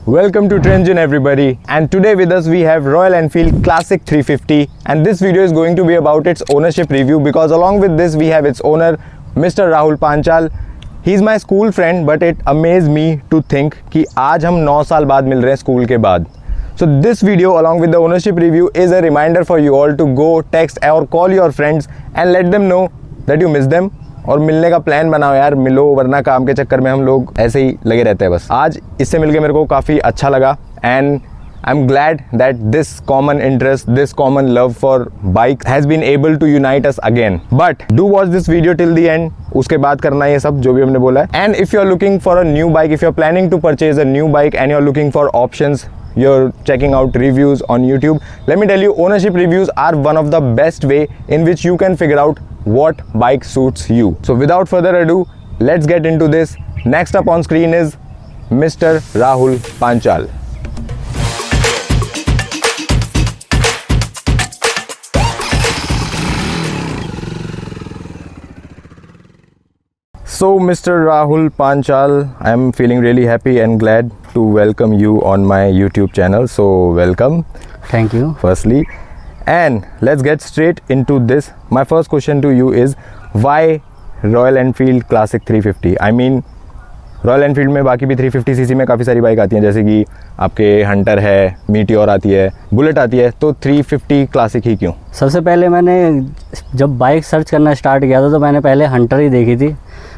Welcome to Trendsgen everybody, and today with us we have Royal Enfield Classic 350, and this video is going to be about its ownership review because along with this we have its owner Mr. Rahul Panchal. He's my school friend, but it amazed me to think कि आज हम 9 साल बाद मिल रहे हैं school के बाद. So this video along with the ownership review is a reminder for you all to go text or call your friends and let them know that you miss them. और मिलने का प्लान बनाओ यार, मिलो, वरना काम के चक्कर में हम लोग ऐसे ही लगे रहते हैं बस. आज इससे मिलके मेरे को काफ़ी अच्छा लगा and I am glad that this common interest, this common love for bike has been able to unite us again. But do watch this video till the end, उसके बाद करना ये सब जो भी हमने बोला है. And if you are looking for a new bike, if you are planning to purchase a new bike and you are looking for options, you're checking out reviews on YouTube, let me tell you, ownership reviews are one of the best way in which you can figure out what bike suits you. So without further ado, let's get into this. Next up on screen is Mr. Rahul Panchal. So Mr. Rahul Panchal, I am feeling really happy and glad to welcome you on my YouTube channel. So welcome. Thank you. Firstly, and let's get straight into this. My first question to you is why Royal Enfield Classic 350? I mean, royal Enfield में बाकी भी 350cc में काफ़ी सारी bike आती हैं, जैसे कि आपके हंटर है, मीटियोर आती है, बुलेट आती है, तो 350 क्लासिक ही क्यों? सबसे पहले मैंने जब बाइक सर्च करना स्टार्ट किया था तो मैंने पहले हंटर ही देखी थी.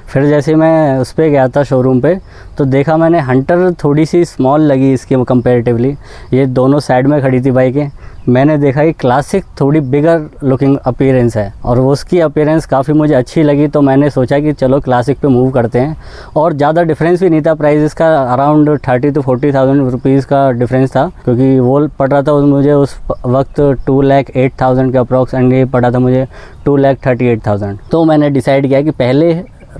फिर जैसे मैं उस पर गया था शोरूम पे तो देखा मैंने हंटर थोड़ी सी स्मॉल लगी इसके कंपैरेटिवली. ये दोनों साइड में खड़ी थी बाइकें. मैंने देखा कि क्लासिक थोड़ी बिगर लुकिंग अपीयरेंस है और उसकी अपीयरेंस काफ़ी मुझे अच्छी लगी, तो मैंने सोचा कि चलो क्लासिक पे मूव करते हैं. और ज़्यादा डिफरेंस भी नहीं था, प्राइस इसका अराउंड 30,000 to 40,000 रुपीज़ का डिफरेंस था, क्योंकि वो पड़ रहा था मुझे उस वक्त 2,08,000 के अप्रॉक्स एंड ये पड़ा था मुझे 2,38,000. तो मैंने डिसाइड किया कि पहले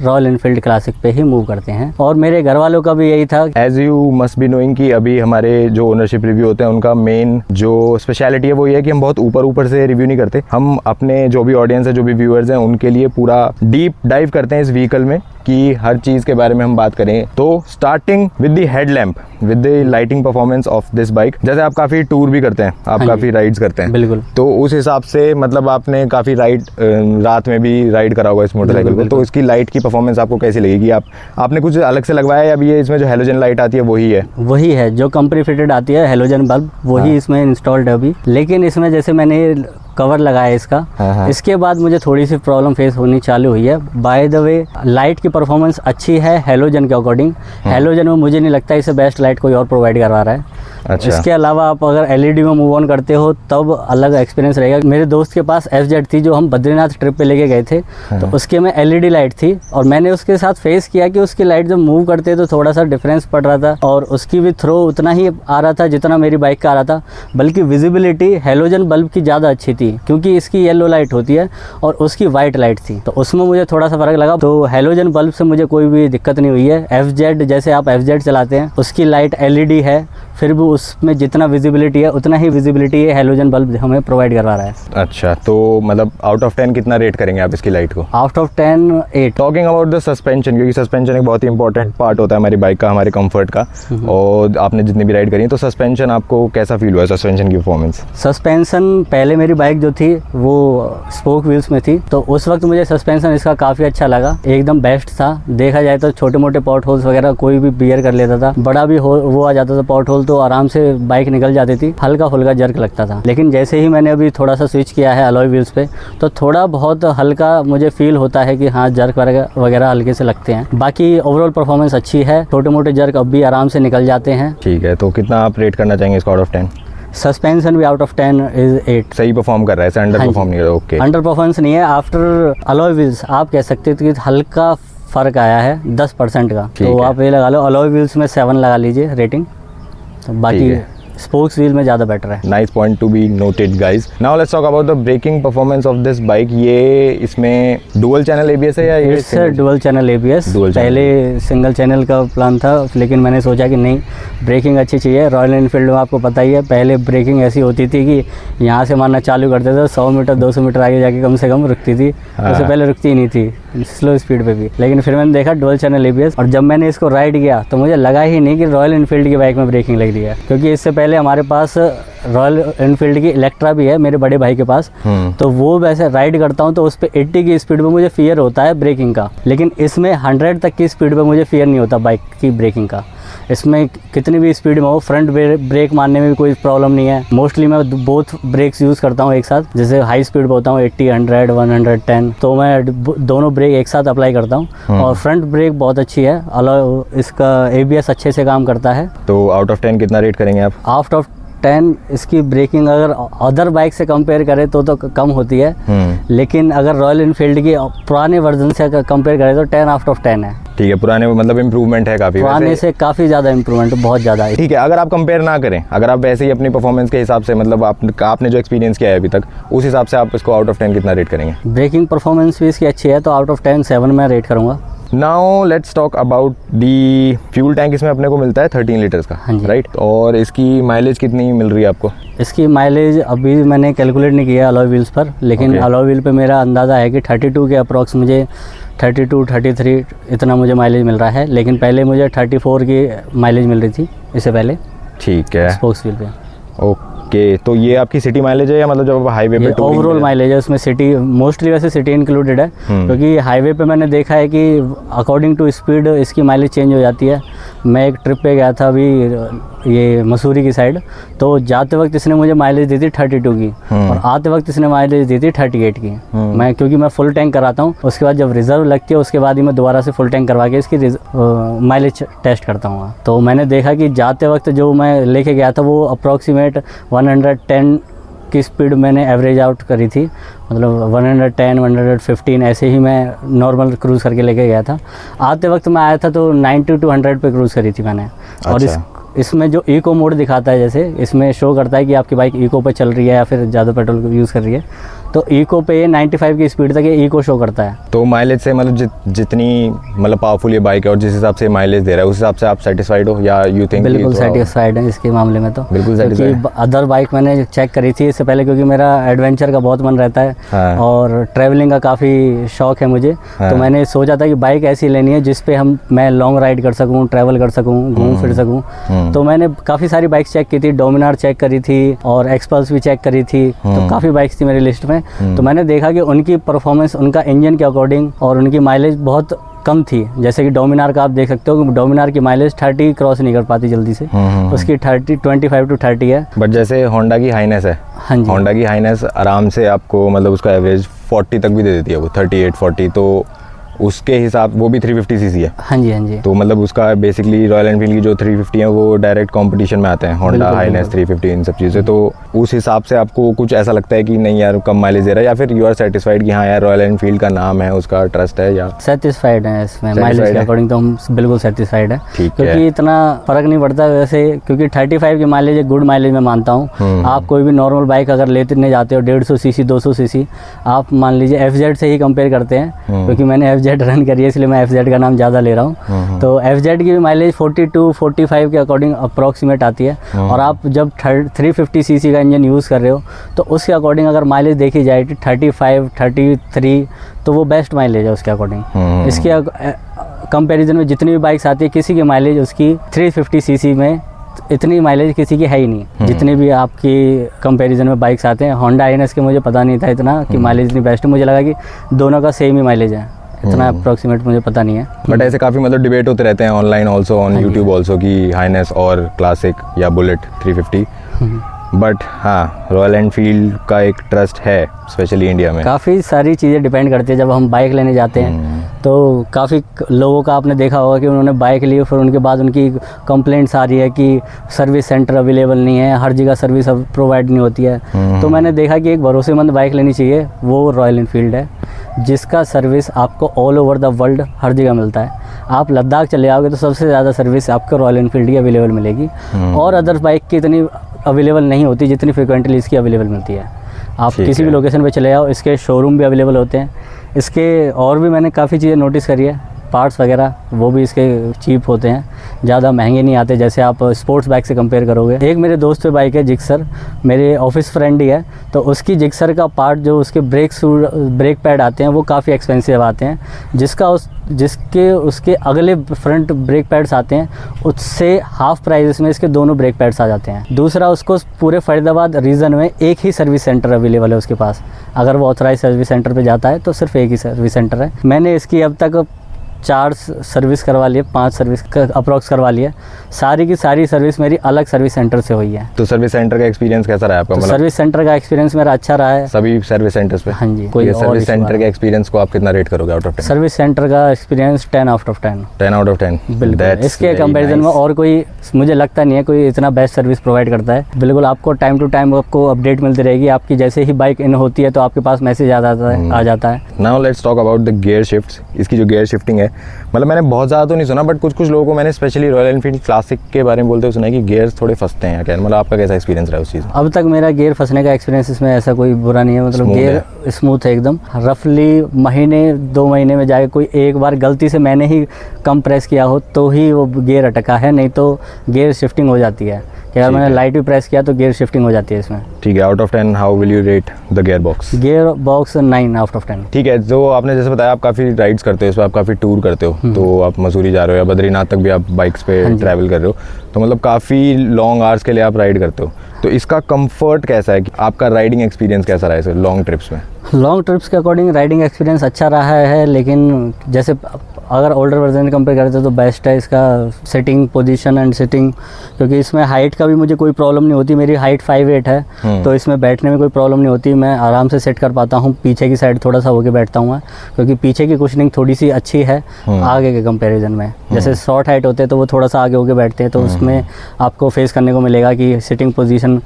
रॉयल एनफील्ड क्लासिक पे ही मूव करते हैं और मेरे घर वालों का भी यही था. As you must be knowing कि अभी हमारे जो ओनरशिप रिव्यू होते हैं उनका मेन जो स्पेशलिटी है वो ये है कि हम बहुत ऊपर से रिव्यू नहीं करते. हम अपने जो भी ऑडियंस है, जो भी व्यूअर्स हैं, उनके लिए पूरा डीप डाइव करते हैं इस व्हीकल में कि हर चीज़ के बारे में हम बात करें. तो starting with the headlamp, with the lighting performance of this bike, जैसे आप काफ़ी टूर भी करते हैं, आप काफ़ी राइड्स करते हैं. बिल्कुल. तो उस हिसाब से मतलब आपने काफ़ी रात में भी राइड करा होगा इस मोटरसाइकिल को, तो इसकी लाइट की परफॉर्मेंस आपको कैसी लगेगी? आपने कुछ अलग से लगवाया है? अभी ये इसमें जो हेलोजन लाइट आती है वही है जो कंपनी फिटेड आती है, हेलोजन बल्ब वही इसमें इंस्टॉल्ड है अभी. लेकिन इसमें जैसे मैंने कवर लगाया इसका, इसके बाद मुझे थोड़ी सी प्रॉब्लम फेस होनी चालू हुई है. बाय द वे, लाइट की परफॉर्मेंस अच्छी है हेलोजन के अकॉर्डिंग. हेलोजन में मुझे नहीं लगता इससे बेस्ट लाइट कोई और प्रोवाइड करवा रहा है. अच्छा. इसके अलावा आप अगर एलईडी में मूव ऑन करते हो तब अलग एक्सपीरियंस रहेगा. मेरे दोस्त के पास FZ थी जो हम बद्रीनाथ ट्रिप पे लेके गए थे, तो उसके में एलईडी लाइट थी और मैंने उसके साथ फेस किया कि उसकी लाइट जब मूव करते तो थोड़ा सा डिफरेंस पड़ रहा था और उसकी भी थ्रो उतना ही आ रहा था जितना मेरी बाइक का आ रहा था. बल्कि विजिबिलिटी हेलोजन बल्ब की ज़्यादा अच्छी थी क्योंकि इसकी येलो लाइट होती है और उसकी वाइट लाइट थी, तो उसमें मुझे थोड़ा सा फ़र्क लगा. तो हेलोजन बल्ब से मुझे कोई भी दिक्कत नहीं हुई है. FZ जैसे आप FZ चलाते हैं उसकी लाइट LED है, फिर भी उसमें जितना विजिबिलिटी है उतना ही विजिबिलिटी ये हेलोजन बल्ब हमें प्रोवाइड करवा रहा है. अच्छा, तो मतलब आउट ऑफ 10 कितना रेट करेंगे आप इसकी लाइट को? Out of 10 8. Talking about the suspension, क्योंकि सस्पेंशन एक बहुत ही इंपॉर्टेंट पार्ट होता है हमारी बाइक का, हमारे कंफर्ट का, और आपने जितनी भी राइड करी है, तो सस्पेंशन आपको कैसा फील हुआ है? सस्पेंशन की परफॉर्मेंस? सस्पेंशन पहले मेरी बाइक जो थी वो स्पोक व्हील्स में थी, तो उस वक्त मुझे सस्पेंशन इसका काफ़ी अच्छा लगा, एकदम बेस्ट था. देखा जाए तो छोटे मोटे पॉट होल्स वगैरह कोई भी बियर कर लेता था, बड़ा भी वो आ जाता था पॉट होल तो आराम से बाइक निकल जाती थी. हल्का फुल्का जर्क लगता था. लेकिन जैसे ही मैंने अभी थोड़ा सा स्विच किया है अलॉय व्हील्स पे, तो थोड़ा बहुत हल्का मुझे फील होता है कि हाँ जर्क वगैरह हल्के से लगते हैं. बाकी ओवरऑल परफॉर्मेंस अच्छी है, छोटे मोटे जर्क अब भी आराम से निकल जाते हैं. ठीक है, तो कितना आप रेट करना चाहेंगे इसका आउट ऑफ 10? सस्पेंशन भी आउट ऑफ 10 इज 8. सही परफॉर्म कर रहा है, ऐसे अंडर परफॉर्म नहीं कर रहा? ओके, अंडर परफॉर्मेंस नहीं है. आफ्टर अलॉय व्हील्स आप कह सकते हो कि हल्का फ़र्क आया है 10% का, तो आप ये लगा लो अलॉय व्हील्स में 7 लगा लीजिए रेटिंग. तो बाकी स्पोक्स व्हील में ज़्यादा बेटर है. Nice point to be noted guys. Now let's talk about the braking performance of this bike. ये इसमें डुअल चैनल ABS है या ये? Sir dual channel ABS. पहले सिंगल चैनल का प्लान था, लेकिन मैंने सोचा कि नहीं, ब्रेकिंग अच्छी चाहिए. रॉयल एनफील्ड में आपको पता ही है पहले ब्रेकिंग ऐसी होती थी कि यहाँ से मारना चालू करते थे 100 मीटर 200 मीटर आगे जाके कम से कम रुकती थी, उससे पहले रुकती ही नहीं थी. स्लो स्पीड पे भी। लेकिन फिर मैंने देखा डुअल चैनल ABS, और जब मैंने इसको राइड किया तो मुझे लगा ही नहीं कि रॉयल एनफील्ड की बाइक में ब्रेकिंग लग रही है, क्योंकि इससे पहले हमारे पास रॉयल एनफील्ड की इलेक्ट्रा भी है मेरे बड़े भाई के पास, तो वो वैसे राइड करता हूँ तो उस पर 80 की स्पीड पे मुझे फियर होता है ब्रेकिंग का, लेकिन इसमें 100 तक की स्पीड पे मुझे फियर नहीं होता बाइक की ब्रेकिंग का। इसमें कितनी भी स्पीड में हो, फ्रंट ब्रेक मारने में भी कोई प्रॉब्लम नहीं है। मोस्टली मैं बोथ ब्रेक्स यूज़ करता हूँ एक साथ, जैसे हाई स्पीड पे होता हूँ 80, 100, 110, तो मैं दोनों ब्रेक एक साथ अप्लाई करता हूँ। और फ्रंट ब्रेक बहुत अच्छी है, इसका ABS अच्छे से काम करता है। तो आउट ऑफ 10 कितना रेट करेंगे आप? आउट ऑफ 10 इसकी ब्रेकिंग अगर अदर बाइक से कंपेयर करें तो कम होती है, लेकिन अगर रॉयल एनफील्ड की पुराने वर्जन से अगर कंपेयर करें तो 10 आउट ऑफ 10 है। ठीक है, पुराने मतलब इम्प्रूवमेंट है काफ़ी, पुराने से काफ़ी ज़्यादा इम्प्रूवमेंट, बहुत ज़्यादा है। ठीक है, अगर आप कंपेयर ना करें, अगर आप वैसे ही अपनी परफॉर्मेंस के हिसाब से, मतलब आपने जो एक्सपीरियंस किया है अभी तक, उस हिसाब से आप इसको आउट ऑफ 10 कितना रेट करेंगे? ब्रेकिंग परफॉर्मेंस भी इसकी अच्छी है, तो आउट ऑफ 10 7 में रेट करूँगा। Now let's talk about the fuel tank. इसमें अपने को मिलता है 13 लीटर्स का, राइट? और इसकी माइलेज कितनी मिल रही है आपको? इसकी माइलेज अभी मैंने कैलकुलेट नहीं किया अलॉय व्हील्स पर, लेकिन अलॉय व्हील पे मेरा अंदाज़ा है कि 32 के अप्रॉक्स मुझे 32, 33 इतना मुझे माइलेज मिल रहा है, लेकिन पहले मुझे 34 की माइलेज मिल रही थी इससे पहले। ठीक है, स्पोक्स व्हील पे। ओके, तो ये आपकी सिटी माइलेज है या मतलब जब हाईवे पे? ओवरऑल माइलेज है, उसमें सिटी मोस्टली वैसे सिटी इंक्लूडेड है, क्योंकि हाईवे पे मैंने देखा है कि अकॉर्डिंग टू स्पीड इसकी माइलेज चेंज हो जाती है। मैं एक ट्रिप पे गया था अभी ये मसूरी की साइड, तो जाते वक्त इसने मुझे माइलेज दी थी 32 की, और आते वक्त इसने माइलेज दी थी 38 की। मैं क्योंकि मैं फुल टैंक कराता हूँ, उसके बाद जब रिजर्व लगती है उसके बाद ही मैं दोबारा से फुल टैंक करवा के इसकी माइलेज टेस्ट करता हूँ। तो मैंने देखा कि जाते वक्त जो मैं लेके गया था वो अप्रॉक्सीमेट 110 की स्पीड मैंने एवरेज आउट करी थी, मतलब 110, 115 ऐसे ही मैं नॉर्मल क्रूज़ करके लेके गया था। आते वक्त मैं आया था तो 90 to 100 पे क्रूज़ करी थी मैंने। और इसमें जो इको मोड दिखाता है, जैसे इसमें शो करता है कि आपकी बाइक इको पे चल रही है या फिर ज़्यादा पेट्रोल यूज़ कर रही है, तो इको पे ये 95 की स्पीड तक ये इको शो करता है। तो माइलेज से मतलब जितनी मतलब पावरफुल ये बाइक है और जिस हिसाब से माइलेज दे रहा है उस हिसाब से आप सेटिस्फाइड हो या यू थिंक? बिल्कुल सेटिस्फाइड है इसके मामले में, तो बिल्कुल सेटिस्फाइड। क्योंकि अदर बाइक मैंने चेक करी थी इससे पहले, क्योंकि मेरा एडवेंचर का बहुत मन रहता है। हाँ। और ट्रैवलिंग का काफ़ी शौक है मुझे। हाँ। तो मैंने सोचा था कि बाइक ऐसी लेनी है जिस पे मैं लॉन्ग राइड कर सकूँ, ट्रैवल कर सकूँ, घूम फिर सकूँ। तो मैंने काफ़ी सारी बाइक्स चेक की थी, डोमिनार चेक करी थी और एक्सपल्स भी चेक करी थी, तो काफ़ी बाइक्स थी मेरी लिस्ट में। तो मैंने देखा कि उनकी परफॉर्मेंस उनका इंजन के अकॉर्डिंग और उनकी माइलेज बहुत कम थी। जैसे कि डोमिनार का आप देख सकते हो कि डोमिनार की माइलेज 30 क्रॉस नहीं कर पाती जल्दी से, उसकी 25 to 30 है। बट जैसे होंडा की हाइनेस है, हाँ जी, होंडा की हाइनेस आराम से आपको मतलब उसका एवरेज 40 तक भी दे देती है, वो 38, 40, तो उसके हिसाब वो भी 350 सीसी है। हाँ जी, हाँ जी। तो मतलब उसका बेसिकली रॉयल एनफील्ड की जो 350 है वो डायरेक्ट कंपटीशन में आते हैं, होंडा हाइनेस 350 इन सब चीज़ें। तो उस हिसाब से आपको कुछ ऐसा लगता है कि नहीं यार कम माइलेज दे रहा है, या फिर यू आर सेटिस्फाइड कि हाँ यार रॉयल एनफील्ड का नाम है, उसका ट्रस्ट है? या सेटिस्फाइड है इसमें माइलेज के अकॉर्डिंग, तो हम बिल्कुल सेटिस्फाइड है, क्योंकि इतना फ़र्क नहीं पड़ता वैसे, क्योंकि 35 की माइलेज एक गुड माइलेज में मानता हूँ। आप कोई भी नॉर्मल बाइक अगर लेने जाते हो 150 सीसी 200 सीसी, आप मान लीजिए FZ से ही कंपेयर करते हैं, क्योंकि मैंने FZ रन करी है इसलिए मैं FZ का नाम ज़्यादा ले रहा हूँ। तो FZ की भी माइलेज 42, 45 के अकॉर्डिंग अप्रॉक्सीमेट आती है, और आप जब 350 सीसी का इंजन यूज़ कर रहे हो तो उसके अकॉर्डिंग अगर माइलेज देखी जाए 35, 33, तो वो बेस्ट माइलेज है उसके अकॉर्डिंग। इसके कंपैरिजन में जितनी भी बाइक्स आती है किसी की माइलेज उसकी 350 सीसी में इतनी माइलेज किसी की है ही नहीं। जितने भी आपकी कंपैरिजन में बाइक्स आते हैं, होंडा हाइनेस के मुझे पता नहीं था इतना कि माइलेज इतनी बेस्ट है, मुझे लगा कि दोनों का सेम ही माइलेज है, इतना अप्रोक्सिमेट मुझे पता नहीं है। बट ऐसे काफ़ी मतलब डिबेट होते रहते हैं online also, on YouTube also, कि हाइनेस और क्लासिक या बुलेट 350। बट हाँ, रॉयल एनफील्ड का एक ट्रस्ट है स्पेशली इंडिया में। काफ़ी सारी चीज़ें डिपेंड करती है। जब हम बाइक लेने जाते हैं तो काफ़ी लोगों का आपने देखा होगा कि उन्होंने बाइक ली, फिर उनके बाद उनकी कंप्लेंट्स आ रही है कि सर्विस सेंटर अवेलेबल नहीं है, हर जगह सर्विस अब प्रोवाइड नहीं होती है। तो मैंने देखा कि एक भरोसेमंद बाइक लेनी चाहिए, वो रॉयल एनफील्ड है, जिसका सर्विस आपको ऑल ओवर द वर्ल्ड हर जगह मिलता है। आप लद्दाख चले जाओगे तो सबसे ज़्यादा सर्विस आपको रॉयल एनफील्ड की अवेलेबल मिलेगी, और अदर बाइक की इतनी अवेलेबल नहीं होती जितनी फ्रिक्वेंटली इसकी अवेलेबल मिलती है। आप किसी भी लोकेशन पे चले जाओ, इसके शोरूम भी अवेलेबल होते हैं। इसके और भी मैंने काफ़ी चीज़ें नोटिस करी है, पार्ट्स वगैरह वो भी इसके चीप होते हैं, ज़्यादा महंगे नहीं आते जैसे आप स्पोर्ट्स बाइक से कंपेयर करोगे। एक मेरे दोस्त पे बाइक है जिक्सर, मेरे ऑफिस फ्रेंड ही है, तो उसकी जिक्सर का पार्ट जो उसके ब्रेक पैड आते हैं वो काफ़ी एक्सपेंसिव आते हैं, जिसके उसके अगले फ्रंट ब्रेक पैड्स आते हैं उससे हाफ प्राइस में इसके दोनों ब्रेक पैड्स आ जाते हैं। दूसरा, उसको पूरे फरीदाबाद रीजन में एक ही सर्विस सेंटर अवेलेबल है उसके पास। अगर वो ऑथराइज सर्विस सेंटर पे जाता है तो सिर्फ एक ही सर्विस सेंटर है। मैंने इसकी अब तक 4 सर्विस करवा लिए, 5 सर्विस अप्रॉक्स करवा लिए। सारी की सारी सर्विस मेरी अलग सर्विस सेंटर से हुई है। तो सर्विस सेंटर का एक्सपीरियंस कैसा रहा आपका? तो सर्विस सेंटर का एक्सपीरियंस मेरा अच्छा रहा है सभी सर्विस सेंटर्स पे? हाँ जी। कोई सर्विस सेंटर के एक्सपीरियंस को आप कितना रेट करोगे आउट ऑफ 10? सर्विस सेंटर का experience 10 out of 10। 10 out of 10 बिल्कुल। इसके कंपैरिजन में और कोई मुझे लगता नहीं है कोई इतना बेस्ट सर्विस प्रोवाइड करता है। बिल्कुल आपको टाइम टू टाइम आपको अपडेट मिलती रहेगी। आपकी जैसे ही बाइक इन होती है तो आपके पास मैसेज आ जाता है। Now let's talk about the gear shifts. इसकी जो गियर शिफ्टिंग है, मतलब मैंने बहुत ज़्यादा तो नहीं सुना, बट कुछ लोगों को मैंने स्पेशली रॉयल एनफील्ड क्लासिक के बारे में बोलते हुए सुना है कि गियर्स थोड़े फंसते हैं। क्या मतलब आपका कैसा एक्सपीरियंस रहा है उस चीज़ में? अब तक मेरा गियर फंसने का एक्सपीरियंस इसमें ऐसा कोई बुरा नहीं है। मतलब गियर स्मूथ है एकदम। रफली महीने 2 महीने में जाके कोई एक बार गलती से मैंने ही कम प्रेस किया हो तो ही वो गियर अटका है, नहीं तो गियर शिफ्टिंग हो जाती है। अगर मैंने लाइट भी प्रेस किया तो गियर शिफ्टिंग हो जाती है इसमें। ठीक है, out of 10 how will you rate the gear box? Gear box 9 out of 10। ठीक है, जो आपने जैसे बताया आप काफ़ी राइड्स करते हो, इस पर आप काफ़ी टूर करते हो, तो आप मसूरी जा रहे हो या बद्रीनाथ तक भी आप बाइक्स पे ट्रैवल कर रहे हो, तो मतलब काफ़ी लॉन्ग आवर्स के लिए आप राइड करते हो, तो इसका कंफर्ट कैसा है? आपका राइडिंग एक्सपीरियंस कैसा रहा है इस लॉन्ग ट्रिप्स में? लॉन्ग ट्रिप्स के अकॉर्डिंग राइडिंग एक्सपीरियंस अच्छा रहा है, लेकिन जैसे अगर ओल्डर वर्जन कंपेयर करते तो बेस्ट है इसका सिटिंग पोजीशन एंड सिटिंग, क्योंकि इसमें हाइट का भी मुझे कोई प्रॉब्लम नहीं होती। मेरी हाइट 5'8" है, तो इसमें बैठने में कोई प्रॉब्लम नहीं होती। मैं आराम से सेट कर पाता हूँ। पीछे की साइड थोड़ा सा होके बैठता हूँ मैं, क्योंकि पीछे की कुशनिंग थोड़ी सी अच्छी है आगे के कंपैरिजन में। जैसे शॉर्ट हाइट होते हैं तो वो थोड़ा सा आगे होके बैठते हैं, तो उसमें आपको फेस करने को मिलेगा कि सिटिंग पोजीशन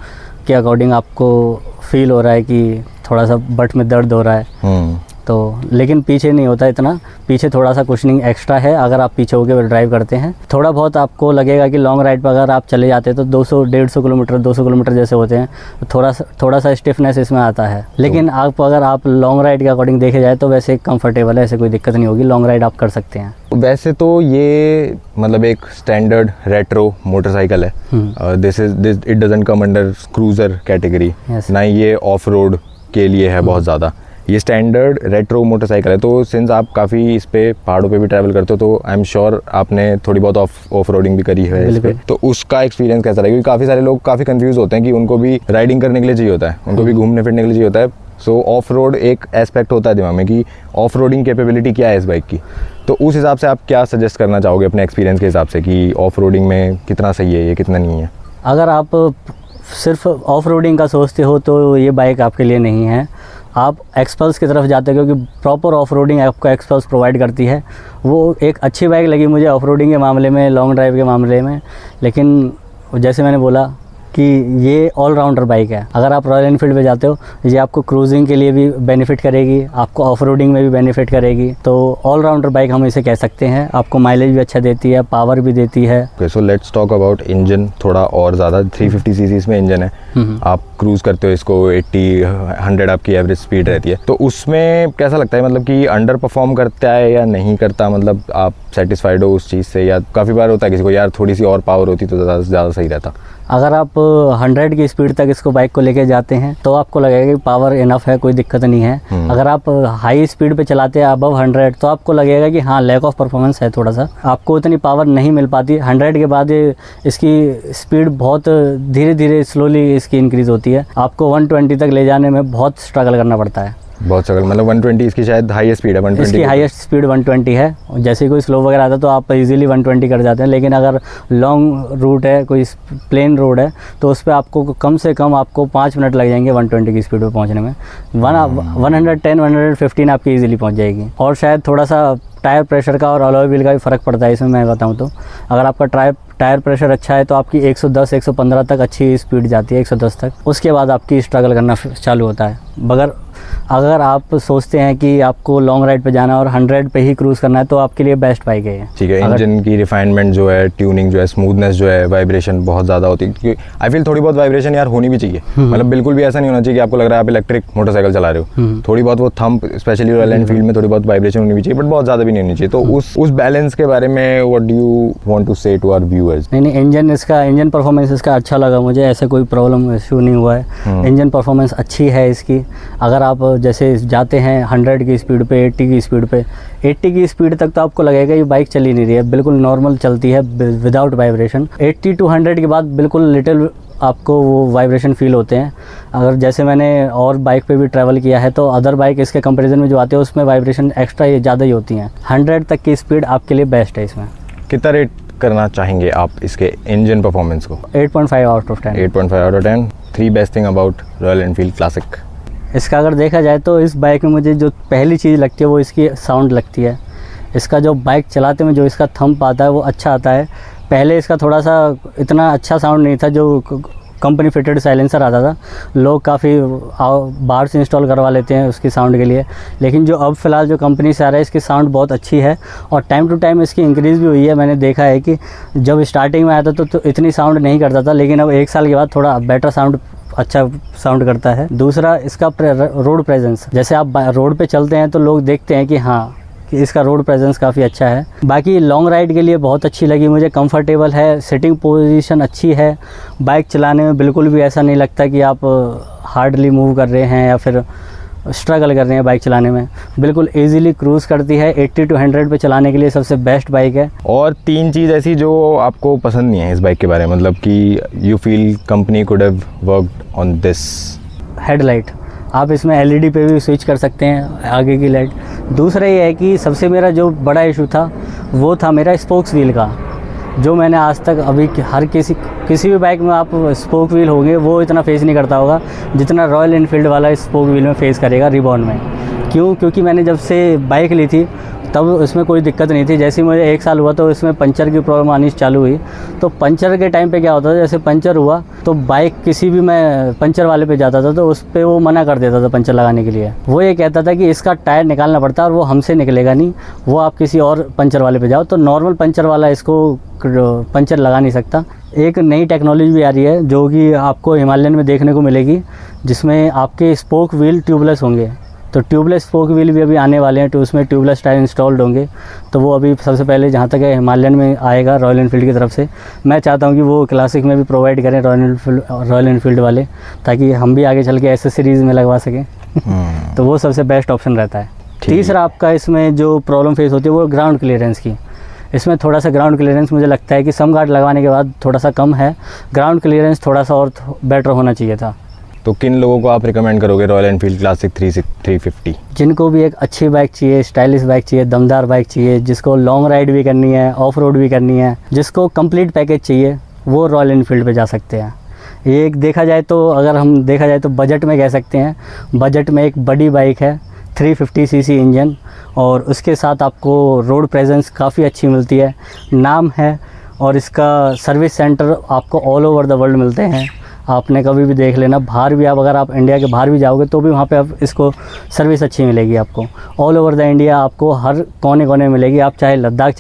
के अकॉर्डिंग आपको फील हो रहा है कि थोड़ा सा बट में दर्द हो रहा है। तो लेकिन पीछे नहीं होता इतना, पीछे थोड़ा सा कुशनिंग एक्स्ट्रा है। अगर आप पीछे होकर ड्राइव करते हैं थोड़ा बहुत आपको लगेगा कि लॉन्ग राइड पर अगर आप चले जाते हैं तो 200-150 किलोमीटर 200 किलोमीटर जैसे होते हैं, तो थोड़ा सा स्टिफनेस इसमें आता है। लेकिन अगर आप लॉन्ग राइड के अकॉर्डिंग देखे जाए तो वैसे कंफर्टेबल है, ऐसे कोई दिक्कत नहीं होगी। लॉन्ग राइड आप कर सकते हैं। वैसे तो ये मतलब एक स्टैंडर्ड रेट्रो मोटरसाइकिल है, this it doesn't come under cruiser category, ना ये ऑफ रोड के लिए है बहुत ज़्यादा। ये स्टैंडर्ड रेट्रो मोटरसाइकिल है, तो सिंस आप काफ़ी इस पे पहाड़ों पे भी ट्रैवल करते हो तो आई एम श्योर आपने थोड़ी बहुत ऑफ रोडिंग भी करी है इस पे, तो उसका एक्सपीरियंस कैसा रहा? क्योंकि काफ़ी सारे लोग काफ़ी कंफ्यूज होते हैं कि उनको भी राइडिंग करने के लिए चाहिए होता है, उनको भी घूमने फिरने के लिए चाहिए होता है। सो ऑफ रोड एक एस्पेक्ट होता है दिमाग में कि ऑफ रोडिंग कैपेबिलिटी क्या है इस बाइक की, तो उस हिसाब से आप क्या सजेस्ट करना चाहोगे अपने एक्सपीरियंस के हिसाब से कि ऑफ रोडिंग में कितना सही है ये, कितना नहीं है? अगर आप सिर्फ ऑफ रोडिंग का सोचते हो तो ये बाइक आपके लिए नहीं है। आप एक्सपल्स की तरफ जाते हो, क्योंकि प्रॉपर ऑफ रोडिंग आपको एक्सपल्स प्रोवाइड करती है। वो एक अच्छी बाइक लगी मुझे ऑफ रोडिंग के मामले में, लॉन्ग ड्राइव के मामले में। लेकिन जैसे मैंने बोला कि ये ऑलराउंडर बाइक है। अगर आप रॉयल एनफील्ड पे जाते हो, ये आपको क्रूजिंग के लिए भी बेनिफिट करेगी, आपको ऑफ रोडिंग में भी बेनिफिट करेगी। तो ऑलराउंडर बाइक हम इसे कह सकते हैं। आपको माइलेज भी अच्छा देती है, पावर भी देती है। So let's talk about engine थोड़ा और ज़्यादा। 350 सीसी इसमें इंजन है, आप क्रूज़ करते हो इसको 80-100 आपकी एवरेज स्पीड रहती है, तो उसमें कैसा लगता है? मतलब कि अंडर परफॉर्म करता है या नहीं करता? मतलब आप सेटिस्फाइड हो उस चीज़ से, या काफ़ी बार होता है किसी को यार थोड़ी सी और पावर होती तो ज़्यादा सही रहता? अगर आप 100 की स्पीड तक इसको बाइक को लेके जाते हैं तो आपको लगेगा कि पावर इनफ है, कोई दिक्कत नहीं है। अगर आप हाई स्पीड पे चलाते हैं अबव 100 तो आपको लगेगा कि हाँ लैक ऑफ परफॉर्मेंस है, थोड़ा सा आपको इतनी पावर नहीं मिल पाती। 100 के बाद इसकी स्पीड बहुत धीरे धीरे स्लोली इसकी इंक्रीज़ होती है। आपको 120 तक ले जाने में बहुत स्ट्रगल करना पड़ता है। बहुत स्ट्रगल, मतलब 120 इसकी शायद हाईएस्ट स्पीड है। 120 इसकी हाईएस्ट स्पीड 120 है। जैसे कोई स्लो वगैरह आता है तो आप इजीली 120 कर जाते हैं, लेकिन अगर लॉन्ग रूट है, कोई प्लेन रोड है, तो उस पर आपको कम से कम आपको 5 मिनट लग जाएंगे 120 की स्पीड पे पहुंचने में। 110-115 आपकी इजीली पहुंच जाएगी। और शायद थोड़ा सा टायर प्रेशर का और अलॉय व्हील का भी फ़र्क पड़ता है इसमें, मैं बताऊँ तो। अगर आपका टायर प्रेशर अच्छा है तो आपकी 110-115 तक अच्छी स्पीड जाती है, 110 तक। उसके बाद आपकी स्ट्रगल करना चालू होता है। मगर अगर आप सोचते हैं कि आपको लॉन्ग राइड पे जाना है और 100 पे ही क्रूज़ करना है तो आपके लिए बेस्ट बाइक है ये। ठीक है, इंजन की रिफाइनमेंट जो है, ट्यूनिंग जो है, स्मूथनेस जो है, वाइब्रेशन बहुत ज़्यादा होती है, क्योंकि आई फील थोड़ी बहुत वाइब्रेशन यार होनी भी चाहिए। मतलब बिल्कुल भी ऐसा नहीं होना चाहिए कि आपको लग रहा है आप इलेक्ट्रिक मोटरसाइकिल चला रहे हो, थोड़ी बहुत वो थंप, स्पेशली रॉयल एनफील्ड में थोड़ी बहुत वाइब्रेशन होनी भी चाहिए, बट बहुत ज़्यादा भी नहीं होनी चाहिए। तो उस बैलेंस के बारे में what do you want to say to our viewers? नहीं, इंजन परफॉर्मेंस इसका अच्छा लगा मुझे, ऐसे कोई प्रॉब्लम इशू नहीं हुआ है। इंजन परफॉर्मेंस अच्छी है इसकी। अगर आप जैसे जाते हैं 100 की स्पीड पे, 80 की स्पीड पे, 80 की स्पीड तक तो आपको लगेगा ये बाइक चल ही नहीं रही है, बिल्कुल नॉर्मल चलती है विदाउट वाइब्रेशन। 80 to 100 के बाद बिल्कुल लिटिल आपको वो वाइब्रेशन फील होते हैं। अगर जैसे मैंने और बाइक पे भी ट्रैवल किया है तो अदर बाइक इसके कंपैरिजन में जो आते हैं उसमें वाइब्रेशन एक्स्ट्रा ये ज़्यादा ही होती हैं। 100 तक की स्पीड आपके लिए बेस्ट है इसमें। कितना रेट करना चाहेंगे आप इसके इंजन परफॉर्मेंस को? 8.5 out of 10। 8.5 out of 10। 3 best thing about royal Enfield classic. इसका अगर देखा जाए तो इस बाइक में मुझे जो पहली चीज़ लगती है वो इसकी साउंड लगती है। इसका जो बाइक चलाते में जो इसका थंप आता है वो अच्छा आता है। पहले इसका थोड़ा सा इतना अच्छा साउंड नहीं था, जो कंपनी फिटेड साइलेंसर आता था, लोग काफ़ी बाहर से इंस्टॉल करवा लेते हैं उसकी साउंड के लिए, लेकिन जो अब फ़िलहाल जो कंपनी से आ रहा है इसकी साउंड बहुत अच्छी है और टाइम टू टाइम इसकी इंक्रीज़ भी हुई है। मैंने देखा है कि जब स्टार्टिंग में आया था तो इतनी साउंड नहीं करता था, लेकिन अब 1 साल के बाद थोड़ा बेटर साउंड, अच्छा साउंड करता है। दूसरा इसका रोड प्रेजेंस, जैसे आप रोड पे चलते हैं तो लोग देखते हैं कि हाँ कि इसका रोड प्रेजेंस काफ़ी अच्छा है। बाकी लॉन्ग राइड के लिए बहुत अच्छी लगी मुझे, कंफर्टेबल है, सिटिंग पोजीशन अच्छी है, बाइक चलाने में बिल्कुल भी ऐसा नहीं लगता कि आप हार्डली मूव कर रहे हैं या फिर स्ट्रगल कर रहे हैं बाइक चलाने में। बिल्कुल इजीली क्रूज़ करती है। 80 to 100 पे चलाने के लिए सबसे बेस्ट बाइक है। और 3 चीज़ ऐसी जो आपको पसंद नहीं है इस बाइक के बारे में, मतलब कि you feel company could have worked on this? Headlight, आप इसमें LED पे भी स्विच कर सकते हैं, आगे की लाइट। दूसरा ये है कि सबसे मेरा जो बड़ा इशू था वो था मेरा स्पोक्स व्हील का, जो मैंने आज तक अभी हर किसी भी बाइक में आप स्पोक व्हील होंगे वो इतना फेस नहीं करता होगा जितना रॉयल एनफील्ड वाला स्पोक व्हील में फेस करेगा रिबॉन में। क्योंकि मैंने जब से बाइक ली थी तब इसमें कोई दिक्कत नहीं थी। जैसे मुझे 1 साल हुआ तो इसमें पंचर की प्रॉब्लम आनी चालू हुई। तो पंचर के टाइम पे क्या होता था, जैसे पंचर हुआ तो बाइक किसी भी मैं पंचर वाले पे जाता था तो उस पर वो मना कर देता था पंचर लगाने के लिए। वो ये कहता था कि इसका टायर निकालना पड़ता है और वो हमसे निकलेगा नहीं, वो आप किसी और पंचर वाले पे जाओ। तो नॉर्मल पंचर वाला इसको पंचर लगा नहीं सकता। एक नई टेक्नोलॉजी भी आ रही है जो कि आपको हिमालयन में देखने को मिलेगी, जिसमें आपके स्पोक व्हील ट्यूबलेस होंगे। तो ट्यूबलेस स्पोक व्हील भी अभी आने वाले हैं, तो उसमें ट्यूबलेस टायर इंस्टॉल्ड होंगे। तो वो अभी सबसे पहले जहाँ तक है हिमालयन में आएगा रॉयल एनफील्ड की तरफ से। मैं चाहता हूँ कि वो क्लासिक में भी प्रोवाइड करें रॉयल एनफील्ड वाले, ताकि हम भी आगे चल के एसेसरीज़ में लगवा सकें। तो वो सबसे बेस्ट ऑप्शन रहता है। तीसरा आपका इसमें जो प्रॉब्लम फेस होती है वो ग्राउंड क्लियरेंस की। इसमें थोड़ा सा ग्राउंड क्लियरेंस मुझे लगता है कि सम गार्ड लगाने के बाद थोड़ा सा कम है, ग्राउंड क्लियरेंस थोड़ा सा और बेटर होना चाहिए था। तो किन लोगों को आप रिकमेंड करोगे रॉयल एनफील्ड क्लासिक 350? जिनको भी एक अच्छी बाइक चाहिए, स्टाइलिश बाइक चाहिए, दमदार बाइक चाहिए, जिसको लॉन्ग राइड भी करनी है, ऑफ रोड भी करनी है, जिसको कंप्लीट पैकेज चाहिए, वो रॉयल एनफील्ड पे जा सकते हैं। ये एक देखा जाए तो, अगर हम देखा जाए तो बजट में कह सकते हैं, बजट में एक बड़ी बाइक है, 350cc इंजन, और उसके साथ आपको रोड प्रेजेंस काफ़ी अच्छी मिलती है, नाम है, और इसका सर्विस सेंटर आपको ऑल ओवर द वर्ल्ड मिलते हैं। आपने कभी भी देख लेना, बाहर भी आप, अगर आप इंडिया के बाहर भी जाओगे तो भी वहाँ पे आप इसको सर्विस अच्छी मिलेगी आपको। ऑल ओवर द इंडिया आपको हर कोने कोने में मिलेगी। आप चाहे लद्दाख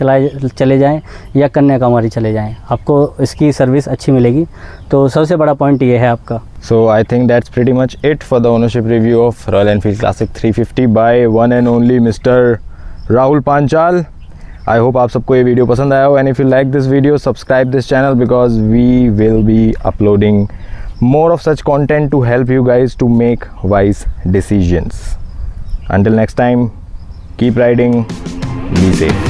चले जाएं या कन्याकुमारी चले जाएं, आपको इसकी सर्विस अच्छी मिलेगी। तो सबसे बड़ा पॉइंट ये है आपका। So I think that's pretty much it for the ownership review of Royal Enfield Classic 350 by one and only Mr. Rahul Panchal. I hope आप सबको ये वीडियो पसंद आया हो, and if you like this video, subscribe this channel because we will be uploading more of such content to help you guys to make wise decisions. Until next time, keep riding, be safe.